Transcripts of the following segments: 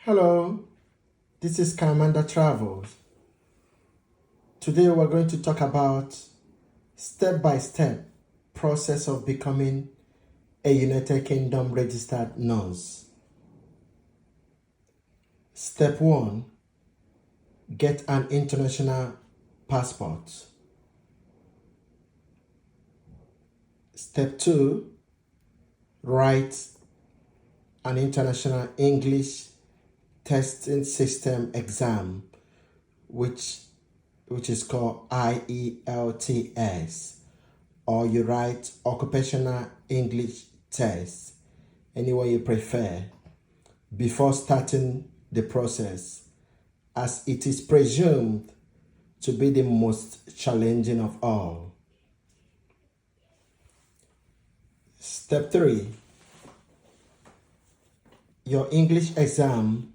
Hello, this is Kamanda Travels. Today we're going to talk about step-by-step process of becoming a United Kingdom registered nurse. Step 1, get an international passport. Step 2, write an international English testing system exam, which is called IELTS, or you write occupational English test, any way you prefer, before starting the process, as it is presumed to be the most challenging of all. Step 3, your English exam,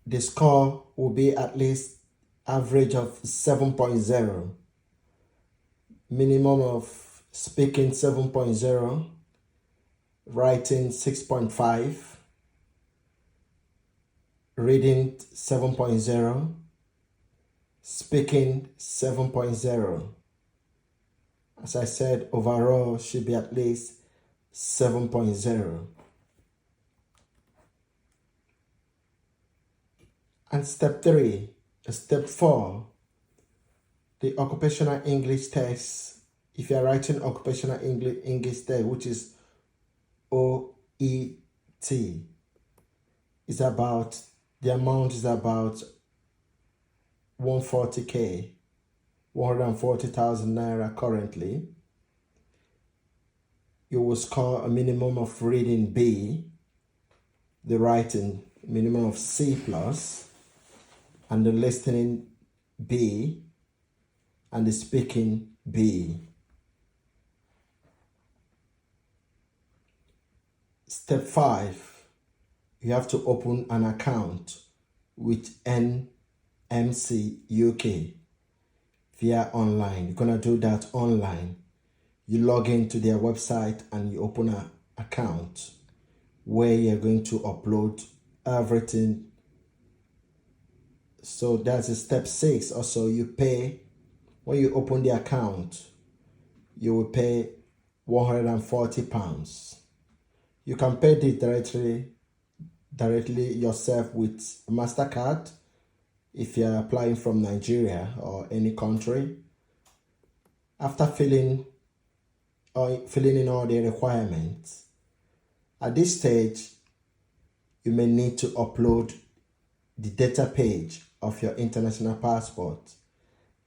the score will be at least average of 7.0, minimum of speaking 7.0, writing 6.5, reading 7.0, speaking 7.0. As I said, overall should be at least 7.0. And step 4, the occupational English test. If you are writing occupational English test, which is OET, is about, the amount is about 140,000, 140,000 naira currently. You will score a minimum of reading B, the writing minimum of C+, and the listening B, and the speaking B. Step 5, you have to open an account with NMC UK via online. You're gonna do that online. You log into their website and you open an account where you're going to upload everything. So that's step 6. Also, you pay, when you open the account, you will pay £140. You can pay it directly yourself with MasterCard if you're applying from Nigeria or any country. After filling in all the requirements, at this stage, you may need to upload the data page of your international passport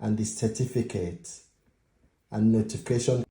and the certificate and notification